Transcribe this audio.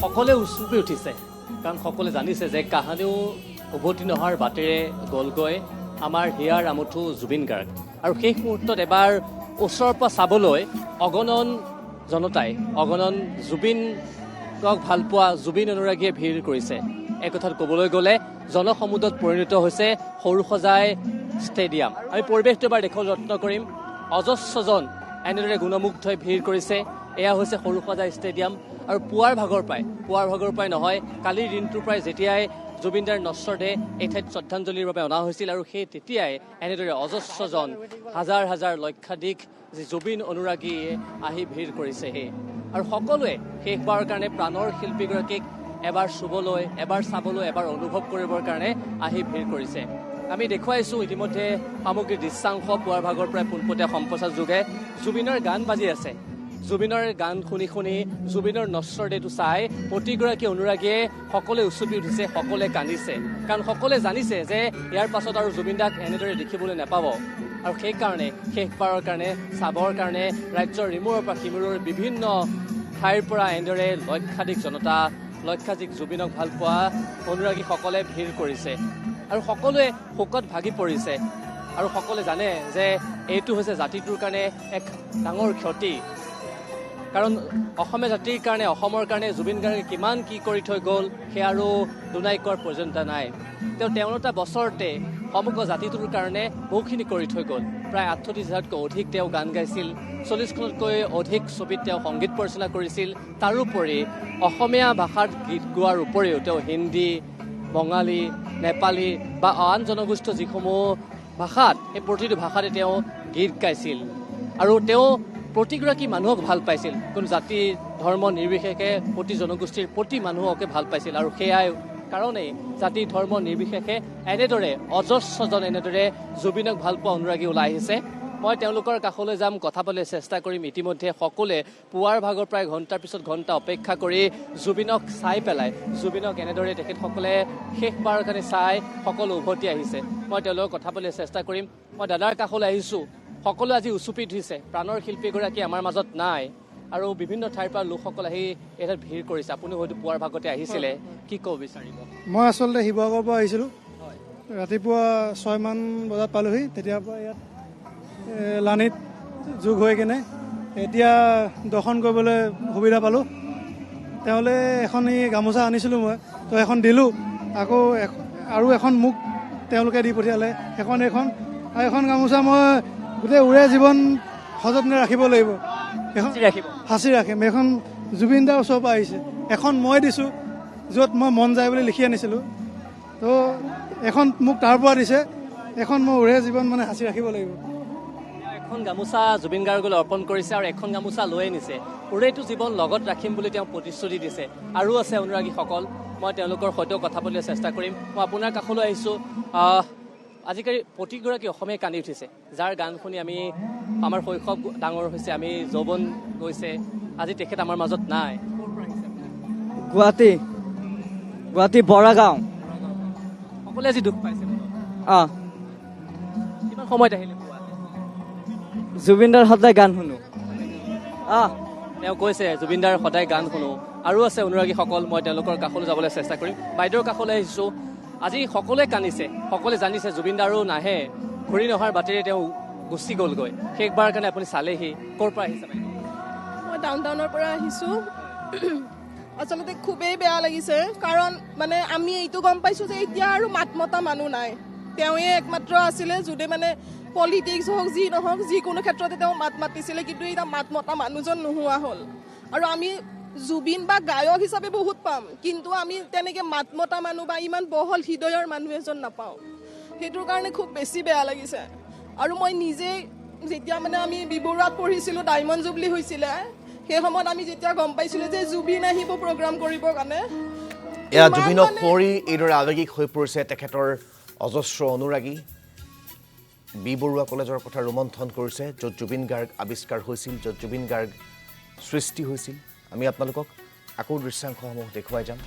সকলোৱে উচুপি উঠিছে কাৰণ সকলোৱে জানিছে যে কাহানিও উভতি নহাৰ বাটেৰে গ'লগৈ আমাৰ হিয়াৰ আমঠু জুবিন গাৰ্গ আৰু শেষ মুহূৰ্তত এবাৰ ওচৰৰ পৰা চাবলৈ অগণন জনতাই অগণন জুবিনক ভাল পোৱা জুবিন অনুৰাগীয়ে ভিৰ কৰিছে। এই কথাত ক'বলৈ গ'লে জনসমুদ্ৰত পৰিণত হৈছে সৰুসজাই ষ্টেডিয়াম। আমি পৰিৱেশটো এবাৰ দেখুৱাবলৈ যত্ন কৰিম। অজস্ৰজন এনেদৰে গুণমুগ্ধই ভিৰ কৰিছে। এয়া হৈছে সৰুসজাই ষ্টেডিয়াম আৰু পুৱাৰ ভাগৰ পৰাই নহয়, কালিৰ দিনটোৰ পৰাই যেতিয়াই জুবিনদাৰ নশ্বৰ দেহ এই ঠাইত শ্ৰদ্ধাঞ্জলিৰ বাবে অনা হৈছিল আৰু সেই তেতিয়াই এনেদৰে অজস্ৰজন হাজাৰ হাজাৰ লক্ষাধিক যি জুবিন অনুৰাগীয়ে আহি ভিৰ কৰিছেহি আৰু সকলোৱে শেষবাৰৰ কাৰণে প্ৰাণৰ শিল্পীগৰাকীক এবাৰ চুবলৈ, এবাৰ চাবলৈ, এবাৰ অনুভৱ কৰিবৰ কাৰণে আহি ভিৰ কৰিছে। আমি দেখুৱাইছোঁ ইতিমধ্যে সামগ্ৰিক দৃশ্যাংশ পুৱাৰ ভাগৰ পৰাই পোনপটীয়া সম্প্ৰচাৰ যোগে জুবিনৰ গান বাজি আছে। জুবিনৰ গান শুনি শুনি জুবিনৰ নশ্বৰ দেহটো চাই প্ৰতিগৰাকী অনুৰাগীয়ে সকলোৱে উচুপি উঠিছে, সকলোৱে কান্দিছে কাৰণ সকলোৱে জানিছে যে ইয়াৰ পাছত আৰু জুবিনদাক এনেদৰে দেখিবলৈ নাপাব আৰু সেইকাৰণে শেষবাৰৰ কাৰণে চাবৰ কাৰণে ৰাজ্যৰ ইমূৰৰ পৰা সিমূৰৰ বিভিন্ন ঠাইৰ পৰা এনেদৰে লক্ষাধিক জুবিনক ভাল পোৱা অনুৰাগীসকলে ভিৰ কৰিছে আৰু সকলোৱে শোকত ভাগি পৰিছে আৰু সকলোৱে জানে যে এইটো হৈছে জাতিটোৰ কাৰণে এক ডাঙৰ ক্ষতি কাৰণ অসমীয়া জাতিৰ কাৰণে, অসমৰ কাৰণে জুবিন গাৰ্গে কিমান কি কৰি থৈ গ'ল সেয়া আৰু দুনাই কোৱাৰ প্ৰয়োজনীয়তা নাই। তেওঁ এটা বছৰতে সমগ্ৰ জাতিটোৰ কাৰণে বহুখিনি কৰি থৈ গ'ল। প্ৰায় 38,000তকৈ অধিক তেওঁ গান গাইছিল, 40খনতকৈ অধিক ছবিত তেওঁ সংগীত পৰিচালনা কৰিছিল। তাৰোপৰি অসমীয়া ভাষাত গীত গোৱাৰ উপৰিও তেওঁ হিন্দী, বঙালী, নেপালী বা আন জনগোষ্ঠীয় যিসমূহ ভাষাত সেই প্ৰতিটো ভাষাতে তেওঁ গীত গাইছিল আৰু তেওঁ প্ৰতিগৰাকী মানুহক ভাল পাইছিল। কোনো জাতি ধৰ্ম নিৰ্বিশেষে প্ৰতি জনগোষ্ঠীৰ প্ৰতি মানুহকে ভাল পাইছিল আৰু সেয়াই কাৰণেই জাতি ধৰ্ম নিৰ্বিশেষে এনেদৰে অজস্ৰজন এনেদৰে জুবিনক ভাল পোৱা অনুৰাগী ওলাই আহিছে। মই তেওঁলোকৰ কাষলৈ যাম, কথা পাতিবলৈ চেষ্টা কৰিম। ইতিমধ্যে সকলোৱে পুৱাৰ ভাগৰ প্ৰায় ঘণ্টাৰ পিছত ঘণ্টা অপেক্ষা কৰি জুবিনক চাই পেলাই জুবিনক এনেদৰে তেখেতসকলে শেষবাৰৰ কাৰণে চাই সকলো উভতি আহিছে। মই তেওঁলোকৰ কথা পাতিবলৈ চেষ্টা কৰিম। মই দাদাৰ কাষলৈ আহিছোঁ। সকলো আজি উচুপি উঠিছে। প্ৰাণৰ শিল্পীগৰাকী আমাৰ মাজত নাই আৰু বিভিন্ন ঠাইৰ পৰা লোকসকল আহি ইয়াত ভিৰ কৰিছে। আপুনি হয়তো পুৱাৰ ভাগতে আহিছিলে, কি ক'ব বিচাৰিব? মই আচলতে শিৱসাগৰৰ পৰা আহিছিলোঁ। ৰাতিপুৱা 6 মান বজাত পালোহি। তেতিয়াৰ পৰা ইয়াত লানিত যোগ হৈ কেনে এতিয়া দৰ্শন কৰিবলৈ সুবিধা পালোঁ। তেওঁলৈ এখন গামোচা আনিছিলোঁ মই, তো এখন দিলোঁ। আকৌ আৰু এখন মোক তেওঁলোকে দি পঠিয়ালে আৰু এখন গামোচা মই গোটেই ওৰে জীৱন সযত্নে ৰাখিব লাগিব। এখন সাঁচি ৰাখিম। এখন জুবিন দাৰ ওচৰৰ পৰা আহিছে। এখন মই দিছোঁ য'ত মই মন যায় বুলি লিখি আনিছিলোঁ, তো এখন মোক তাৰ পৰা দিছে। এখন মই ওৰে জীৱন সাঁচি ৰাখিব লাগিব। এখন গামোচা জুবিন গাৰ্গলৈ অৰ্পণ কৰিছে আৰু এখন গামোচা লৈ আনিছে। ওৰেটো জীৱন লগত ৰাখিম বুলি তেওঁ প্ৰতিশ্ৰুতি দিছে। আৰু আছে অনুৰাগীসকল, মই তেওঁলোকৰ সৈতেও কথা পাতিবলৈ চেষ্টা কৰিম। মই আপোনাৰ কাষলৈ আহিছোঁ। আজিকালি প্ৰতিগৰাকী অসমীয়াই কান্দি উঠিছে, যাৰ গান শুনি আমাৰ শৈশৱ ডাঙৰ হৈছে, আমি যৌৱন গৈছে। আজি তেখেত আমাৰ মাজত নাই। গুৱাহাটী বৰাগাঁও। সকলোৱে আজি দুখ পাইছে। কিমান সময়ত আহিলে? জুবিনদাৰ সদায় গান শুনো। তেওঁ কৈছে জুবিনদাৰ সদায় গান শুনো। আৰু আছে অনুৰাগীসকল, মই তেওঁলোকৰ কাষলৈ যাবলৈ চেষ্টা কৰিম। বাইদেউৰ কাষলৈ আহিছোঁ। আজি সকলোৱে কান্দিছে, সকলোৱে জানিছে জুবিনদাৰো নাহে, ঘূৰি নহাৰ বাটেৰে তেওঁ গুচি গ'লগৈ। শেষবাৰৰ কাৰণে আপুনি চালেহি। ক'ৰ পৰা আহিছে বাইদেউ? মই ডাউনটাউনৰ পৰা আহিছোঁ। আচলতে খুবেই বেয়া লাগিছে কাৰণ আমি এইটো গম পাইছোঁ যে এতিয়া আৰু মাত মতা মানুহ নাই। তেওঁৱে একমাত্ৰ আছিলে যোনে পলিটিক্স হওক যি নহওক যিকোনো ক্ষেত্ৰতে তেওঁ মাত মাতিছিলে, কিন্তু এতিয়া মাত মতা মানুহজন নোহোৱা হ'ল। আৰু আমি জুবিন বা গায়ক হিচাপে বহুত পাম, কিন্তু আমি তেনেকৈ মাত মতা মানুহ বা ইমান বহল হৃদয়ৰ মানুহ এজন নাপাওঁ। সেইটোৰ কাৰণে খুব বেছি বেয়া লাগিছে। আৰু মই নিজেই যেতিয়া আমি বিবৰুৱাত পঢ়িছিলোঁ, ডায়মণ্ড জুবলি হৈছিলে, সেই সময়ত আমি যেতিয়া গম পাইছিলোঁ যে জুবিন আহিব প্ৰগ্ৰাম কৰিবৰ কাৰণে, এয়া জুবিনক সুঁৱৰি এইদৰে আৱেগিক হৈ পৰিছে তেখেতৰ অজস্ৰ অনুৰাগী। বি বৰুৱা কলেজৰ কথা ৰোমন্থন কৰিছে, য'ত জুবিন গাৰ্গ আৱিষ্কাৰ হৈছিল, য'ত জুবিন গাৰ্গ সৃষ্টি হৈছিল। আমি আপোনালোকক আকৌ দৃশ্যাংশসমূহ দেখুৱাই যাম।